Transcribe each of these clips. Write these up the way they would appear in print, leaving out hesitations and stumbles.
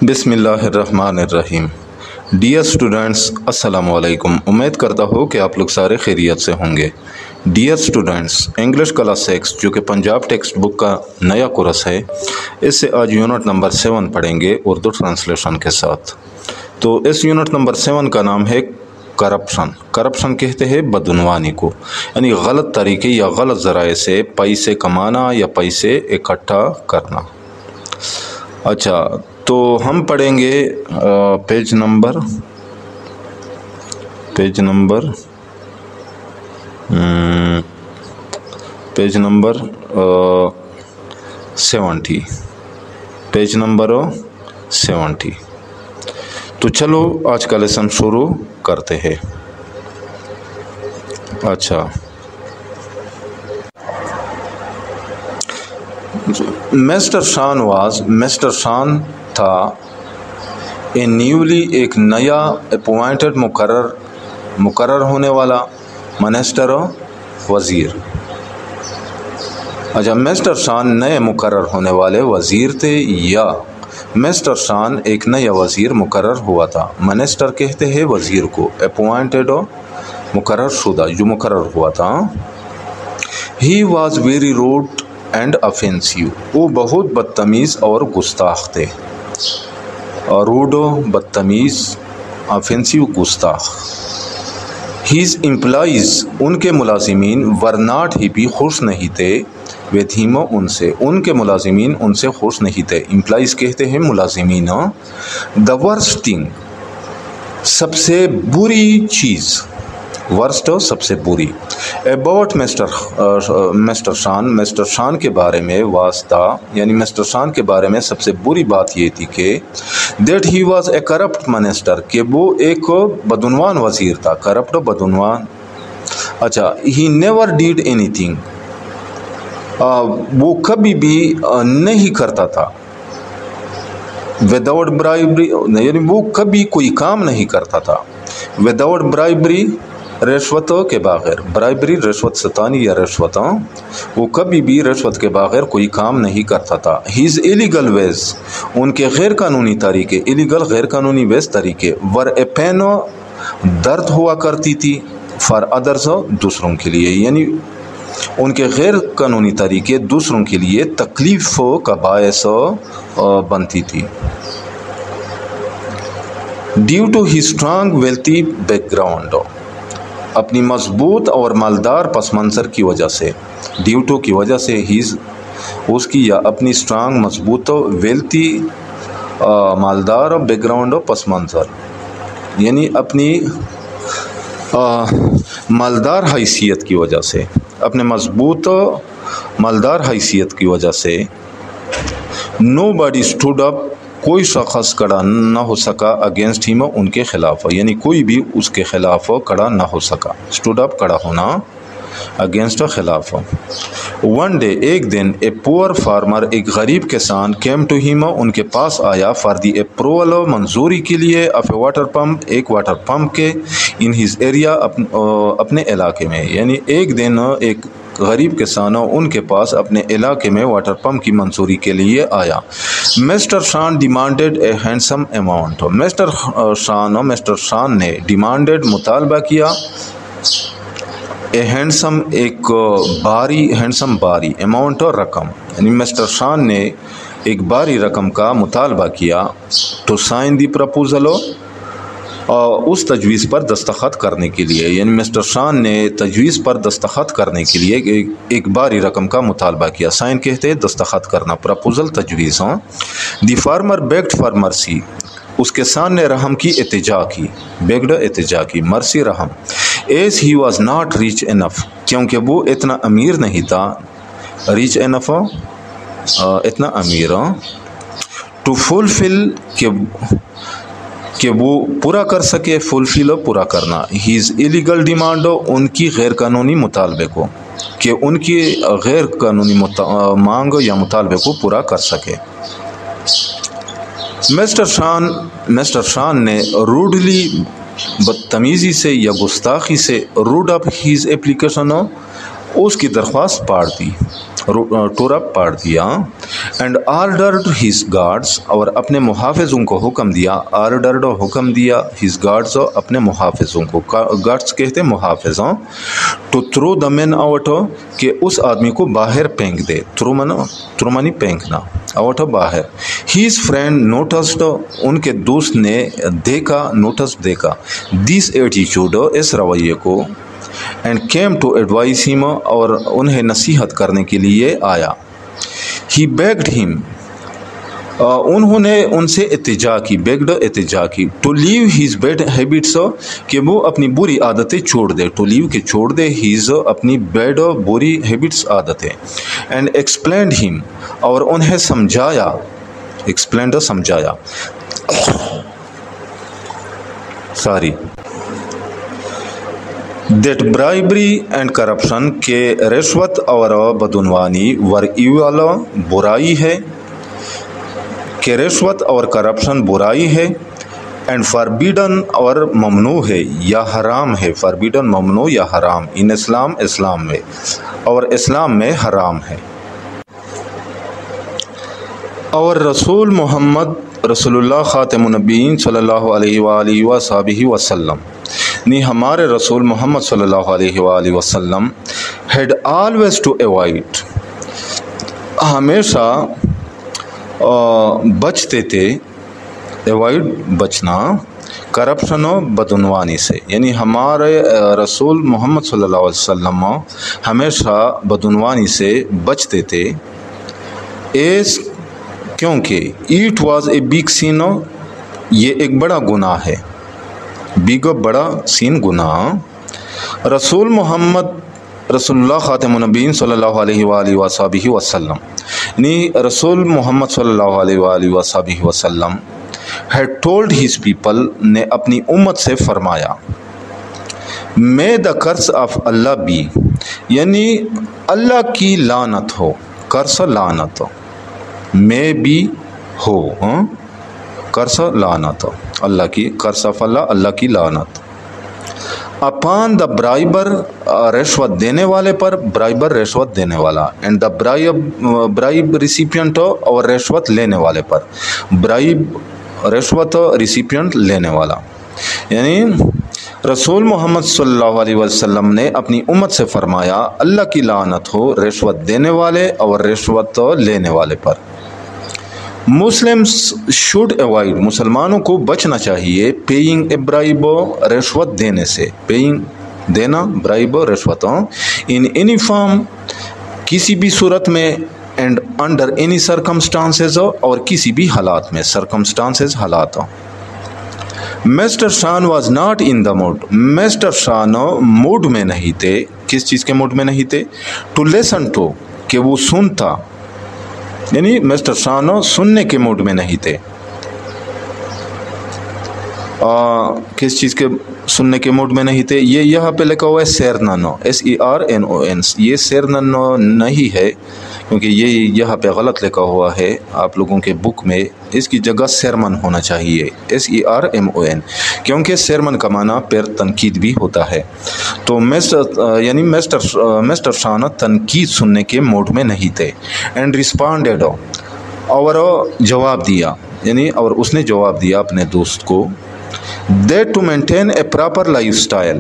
بسم اللہ الرحمن الرحیم۔ ڈیئر اسٹوڈنٹس، السلام علیکم۔ امید کرتا ہوں کہ آپ لوگ سارے خیریت سے ہوں گے۔ ڈیئر اسٹوڈنٹس، انگلش کلاس 6 جو کہ پنجاب ٹیکسٹ بک کا نیا کورس ہے، اس سے آج یونٹ نمبر 7 پڑھیں گے اردو ٹرانسلیشن کے ساتھ۔ تو اس یونٹ نمبر 7 کا نام ہے کرپشن۔ کرپشن کہتے ہیں بدعنوانی کو، یعنی غلط طریقے یا غلط ذرائع سے پیسے کمانا یا پیسے اکٹھا کرنا۔ اچھا، تو ہم پڑھیں گے پیج نمبر 70۔ تو چلو آج کا لیسن شروع کرتے ہیں۔ اچھا، مسٹر شان تھا ایک نیا اپوائنٹڈ مقرر ہونے والا منسٹر وزیر۔ اچھا، مسٹر شان نئے مقرر ہونے والے وزیر تھے، یا مسٹر شان ایک نیا وزیر مقرر ہوا تھا۔ منسٹر کہتے ہیں وزیر کو، اپوائنٹڈ مقرر شدہ، جو مقرر ہوا تھا۔ He was very rude and offensive، وہ بہت بدتمیز اور گستاخ تھے۔ روڈ بدتمیز، offensive گستاخ۔ his employees، ان کے ملازمین were not happy، خوش نہیں تھے with him، ان سے، ان کے ملازمین ان سے خوش نہیں تھے۔ employees کہتے ہیں ملازمین۔ the worst thing، سب سے بری چیز، ورسٹ سب سے بری، about مسٹر شان کے بارے میں واسطہ، یعنی مسٹر شان کے بارے میں سب سے بری بات یہ تھی کہ that he was a corrupt minister، کہ وہ ایک بدعنوان وزیر تھا۔ کرپٹ، بدعنوان۔ اچھا، he never did anything، وہ کبھی بھی نہیں کرتا تھا without bribery، یعنی وہ کبھی کوئی کام نہیں کرتا تھا without bribery، رشوت کے بغیر۔ برائبری، رشوت ستانی یا رشوت، وہ کبھی بھی رشوت کے بغیر کوئی کام نہیں کرتا تھا۔ ہیز illegal ways، ان کے غیر قانونی طریقے، illegal غیر قانونی ways طریقے، were a pain، درد ہوا کرتی تھی، for others، دوسروں کے لیے، یعنی ان کے غیر قانونی طریقے دوسروں کے لیے تکلیف کا باعث بنتی تھی۔ Due to his strong wealthy background، اپنی مضبوط اور مالدار پس منظر کی وجہ سے، ڈیو ٹو کی وجہ سے، اس کی یا اپنی اسٹرانگ، مضبوط، ویلتھی، مالدار، بیک گراؤنڈ، پس منظر، یعنی اپنی مالدار حیثیت کی وجہ سے، اپنے مضبوط مالدار حیثیت کی وجہ سے، نو باڈی اسٹوڈ اپ، کوئی شخص کھڑا نہ ہو سکا، اگینسٹ ہیم، ان کے خلاف، یعنی کوئی بھی اس کے خلاف کھڑا نہ ہو سکا۔ اسٹوڈ اپ، کھڑا ہونا، اگینسٹ، خلاف۔ ون ڈے، ایک دن، اے پور فارمر، ایک غریب کسان، کیم ٹو ہیم، ان کے پاس آیا، فار دی اپروول، منظوری کے لیے، آف اے واٹر پمپ، ایک واٹر پمپ کے، ان ہز ایریا، اپنے علاقے میں، یعنی ایک دن ایک غریب کسان ان کے پاس اپنے علاقے میں واٹر پمپ کی منظوری کے لیے آیا۔ مسٹر شان ڈیمانڈیڈ اے ہینڈسم اماؤنٹ، مسٹر شان نے ڈیمانڈیڈ، مطالبہ کیا، اے ہینڈسم، ایک بھاری اماؤنٹ، رقم، یعنی مسٹر شان نے ایک بھاری رقم کا مطالبہ کیا، ٹو سائن دی پرپوزل، اس تجویز پر دستخط کرنے کے لیے، یعنی مسٹر شان نے تجویز پر دستخط کرنے کے لیے ایک بھاری رقم کا مطالبہ کیا۔ سائن کہتے ہیں دستخط کرنا، پرپوزل تجویز۔ دی فارمر بیگڈ فار مرسی، اس کسان نے رحم کی التجا کی، بیگڈ التجا کی، مرسی رحم، as he was not rich enough, کیونکہ وہ اتنا امیر نہیں تھا، ریچ انف، اتنا امیر، ٹو فلفل، کہ وہ پورا کر سکے، فلفل، پورا کرنا، ہیز ایلیگل ڈیمانڈ، ان کی غیر قانونی مطالبے کو، کہ ان کی غیر قانونی مانگ یا مطالبے کو پورا کر سکے۔ مسٹر شان نے روڈلی، بدتمیزی سے یا گستاخی سے، روڈ اپ ہیز اپلیکیشن، اس کی درخواست پاڑ دی، ٹورا پاڑ دیا. اینڈ آرڈرڈ ہز گارڈس، اور اپنے محافظوں کو حکم دیا. آرڈرڈ حکم دیا، ہز گارڈس اپنے محافظوں کو، گارڈس کہتے ہیں محافظوں، to throw the man out, کہ اس آدمی کو باہر پھینک دے. تھرو منی پھینکنا، آؤٹ باہر. ہیز فرینڈ نوٹسڈ، ان کے دوست نے دیکھا، نوٹس دیکھا، دس ایٹیچیوڈ، اس رویے کو. اینڈ کیم ٹو ایڈوائز ہم، اور انہیں نصیحت کرنے کے لیے آیا. ہی بیگڈ ہم، انہوں نے ان سے التجا کی، بیگڈ التجا کی. To leave his bad habits, کہ وہ اپنی بری عادتیں چھوڑ دے. ٹو لیو کہ چھوڑ دے، ہیز اپنی بیڈ بری ہیبٹس عادتیں. اینڈ ایکسپلینڈ ہم، اور انہیں سمجھایا، ایکسپلینڈ سمجھایا، دیٹ برائبری اینڈ کرپشن، کہ رشوت اور بدعنوانی، ور ایول برائی ہے، کہ رشوت اور کرپشن برائی ہے. اینڈ فاربیڈن، اور ممنوع ہے یا حرام ہے. فاربیڈن ممنوع یا حرام. ان اسلام، اسلام میں، اور اسلام میں حرام ہے. اور رسول محمد رسول اللہ خاتم النبیین صلی اللہ علیہ وآلہ وصحبہ وسلم نے، ہمارے رسول محمد صلی اللہ علیہ وآلہ وسلم ہیڈ آلویز ٹو ایوائڈ، ہمیشہ بچتے تھے. ایوائڈ بچنا، کرپشن و بدعنوانی سے. یعنی ہمارے رسول محمد صلی اللہ علیہ وسلم ہمیشہ بدعنوانی سے بچتے تھے. ایس کیونکہ ایٹ واز اے بگ سین، یہ ایک بڑا گناہ ہے. بگ بڑا، سین گناہ. رسول محمد رسول اللہ خاتم النبیین صلی اللہ علیہ وآلہ وصحبہ وسلم نے، رسول محمد صلی اللہ علیہ وآلہ وصحبہ وسلم had told his people، نے اپنی امت سے فرمایا. may the curse of Allah be، یعنی اللہ کی لعنت ہو. curse لعنت، may be ہو، curse لعنت، اللہ کی، curse of اللہ، اللہ کی لعنت. upon the briber، رشوت دینے والے پر. برائبر رشوت دینے والا. اینڈ دا bribe recipient، اور رشوت لینے والے پر. bribe رشوت ریسیپینٹ لینے والا. یعنی رسول محمد صلی اللہ علیہ وسلم نے اپنی امت سے فرمایا، اللہ کی لعنت ہو رشوت دینے والے اور رشوت لینے والے پر. مسلمس شوڈ ایوائڈ، مسلمانوں کو بچنا چاہیے. پیئنگ اے برائب، رشوت دینے سے. پیئنگ دینا، برائب رشوت. ان اینی فارم، کسی بھی صورت میں. اینڈ انڈر اینی سرکمسٹانسز، اور کسی بھی حالات میں. سرکمسٹانسز حالات. Mr Shan was not in the mood, Mr Shan mood میں نہیں تھے. کس چیز کے موڈ میں نہیں تھے؟ ٹو لیسن ٹو، کہ وہ سنتا. یعنی مسٹر شان سننے کے موڈ میں نہیں تھے. کس چیز کے سننے کے موڈ میں نہیں تھے؟ یہ یہاں پہ لکھا ہوا ہے سیرنن، SERNON. یہ سیرنن نہیں ہے، کیونکہ یہ یہاں پہ غلط لکھا ہوا ہے آپ لوگوں کے بک میں. اس کی جگہ سیرمن ہونا چاہیے، SERMON، کیونکہ سیرمن کا معنی پھر تنقید بھی ہوتا ہے. تو یعنی مسٹر شان تنقید سننے کے موڈ میں نہیں تھے. اینڈ ریسپانڈیڈ، اور جواب دیا، یعنی اور اس نے جواب دیا اپنے دوست کو. That to maintain a proper lifestyle,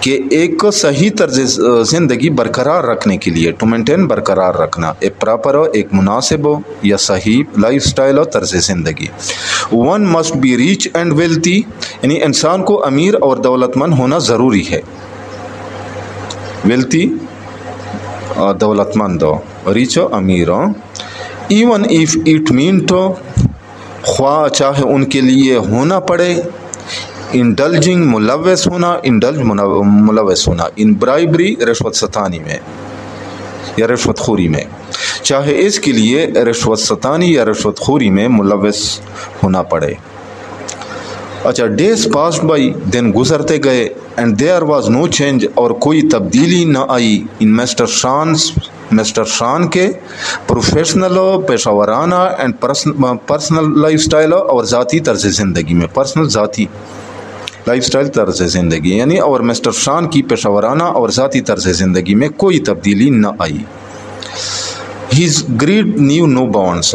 کہ ایک صحیح طرز زندگی برقرار رکھنے کے لیے. ٹو مینٹین برقرار رکھنا، ایک پراپر ہو، ایک مناسب ہو یا صحیح لائف اسٹائل ہو، طرز زندگی. One must be rich and wealthy, یعنی انسان کو امیر اور دولت مند ہونا ضروری ہے. ویلتھی دولت مند ہو، ریچ امیر ہو. Even if it mean to, خواہ چاہے ان کے لیے ہونا پڑے. انڈلجنگ ملوث ہونا، انڈلج ملوث ہونا. ان برائبری رشوت ستانی میں یا رشوت خوری میں، چاہے اس کے لیے رشوت ستانی یا رشوت خوری میں ملوث ہونا پڑے. اچھا، ڈیز پاسڈ بائی، دن گزرتے گئے. And there was no change, اور کوئی تبدیلی نہ آئی. ان مسٹر شان کے پروفیشنل، پیشہ ورانہ، اینڈ پرسنل لائف اسٹائل، اور ذاتی طرز زندگی میں. پرسنل ذاتی لائف اسٹائل طرز زندگی، یعنی اور مسٹر شان کی پیشہ ورانہ اور ذاتی طرز زندگی میں کوئی تبدیلی نہ آئی. His greed knew no bounds.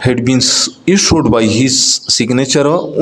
had been issued by his signature,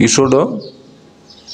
issued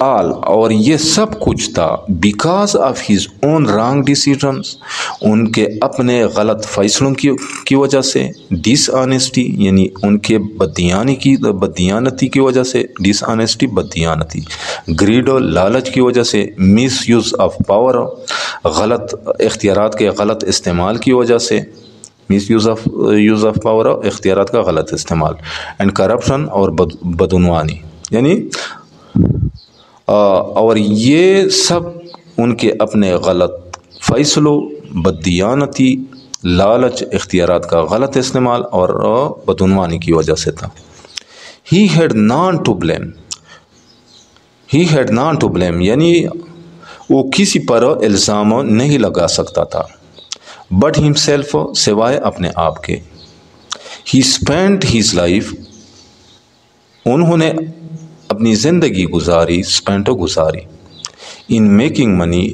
آل اور یہ سب کچھ تھا because of his own wrong decisions ان کے اپنے غلط فیصلوں کی وجہ سے، ڈس آنیسٹی یعنی ان کے بددیانتی کی وجہ سے، ڈس آنیسٹی بددیانتی، گریڈ لالچ کی وجہ سے، مس یوز آف پاور غلط اختیارات کے غلط استعمال کی وجہ سے، مس یوز آف پاور اختیارات کا غلط استعمال، اینڈ کرپشن اور بدعنوانی یعنی اور یہ سب ان کے اپنے غلط فیصلوں، بددیانتی، لالچ، اختیارات کا غلط استعمال اور بدعنوانی کی وجہ سے تھا۔ He had none to blame یعنی وہ کسی پر الزام نہیں لگا سکتا تھا، but himself سوائے اپنے آپ کے۔ He spent his life انہوں نے اپنی زندگی گزاری in making money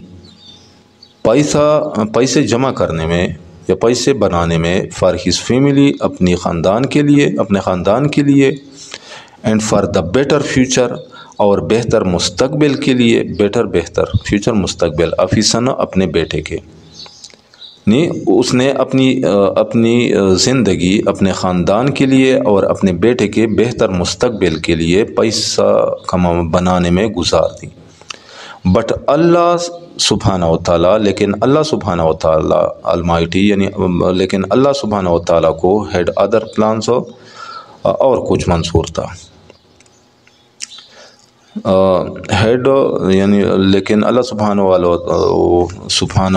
پیسے جمع کرنے میں یا پیسے بنانے میں، for his family اپنے خاندان کے لیے and for the better future اور بہتر مستقبل کے لیے، بہتر فیوچر مستقبل افیسن اپنے بیٹے کے، اس نے اپنی زندگی اپنے خاندان کے لیے اور اپنے بیٹے کے بہتر مستقبل کے لیے پیسہ بنانے میں گزار دی۔ بٹ اللہ سبحانہ و تعالیٰ لیکن اللہ سبحانہ و تعالیٰ المائٹی یعنی لیکن اللہ سبحانہ و تعالیٰ کو ہیڈ ادر پلانس اور کچھ منصور تھا، ہیڈ یعنی لیکن اللہ سبحانہ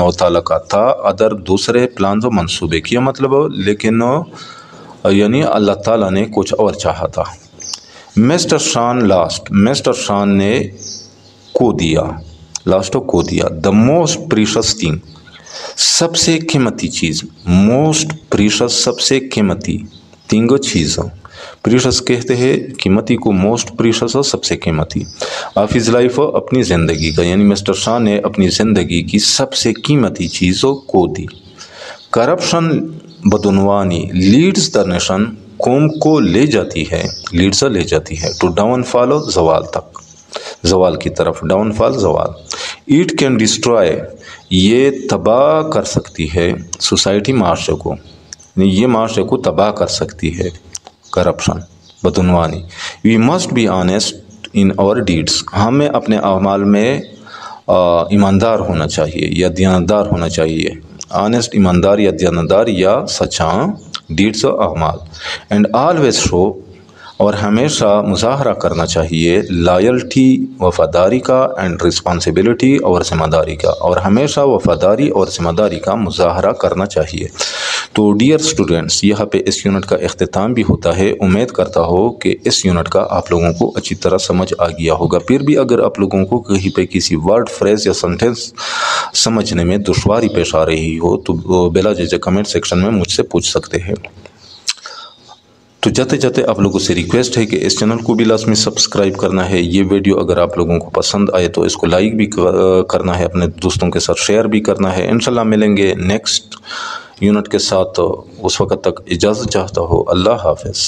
و تعالیٰ کا تھا ادر دوسرے پلانز و منصوبے کیا، مطلب لیکن یعنی اللہ تعالیٰ نے کچھ اور چاہا تھا۔ مسٹر شان نے کو دیا دا موسٹ پریشس تھنگ سب سے قیمتی چیز، موسٹ پریشس سب سے قیمتی، تنگ چیز، پریشس کہتے ہیں قیمتی کو، موسٹ پریشس سب سے قیمتی، آف ہز لائف اپنی زندگی کا، یعنی مسٹر شاہ نے اپنی زندگی کی سب سے قیمتی چیزوں کو دی۔ کرپشن بدعنوانی لیڈز دا نیشن قوم کو لے جاتی ہے ٹو ڈاؤن فال زوال تک، زوال کی طرف، ڈاؤن فال زوال۔ اٹ کین ڈسٹرائے یہ تباہ کر سکتی ہے، سوسائٹی معاشرے کو، یہ معاشرے کو تباہ کر سکتی ہے کرپشن بدعنوانی۔ وی مسٹ بی آنیسٹ ان اور ڈیڈس ہمیں اپنے اعمال میں ایماندار ہونا چاہیے یا دیانتدار ہونا چاہیے، آنیسٹ ایماندار یا دیانتدار یا سچاں، ڈیڈس اعمال، اینڈ آلویز شو اور ہمیشہ مظاہرہ کرنا چاہیے، لائلٹی وفاداری کا، اینڈ رسپانسبلٹی اور ذمہ داری کا، اور ہمیشہ وفاداری اور ذمہ داری کا مظاہرہ کرنا چاہیے۔ تو ڈیئر اسٹوڈنٹس، یہاں پہ اس یونٹ کا اختتام بھی ہوتا ہے۔ امید کرتا ہوں کہ اس یونٹ کا آپ لوگوں کو اچھی طرح سمجھ آ گیا ہوگا۔ پھر بھی اگر آپ لوگوں کو کہیں پہ کسی ورڈ، فریز یا سنٹینس سمجھنے میں دشواری پیش آ رہی ہو تو بلا جھجک کمنٹ سیکشن میں مجھ سے پوچھ سکتے ہیں۔ تو جاتے آپ لوگوں سے ریکویسٹ ہے کہ اس چینل کو بھی لازمی سبسکرائب کرنا ہے۔ یہ ویڈیو اگر آپ لوگوں کو پسند آئے تو اس کو لائک بھی کرنا ہے، اپنے دوستوں کے ساتھ شیئر بھی کرنا ہے۔ انشاءاللہ ملیں گے نیکسٹ یونٹ کے ساتھ، اس وقت تک اجازت چاہتا ہوں۔ اللہ حافظ۔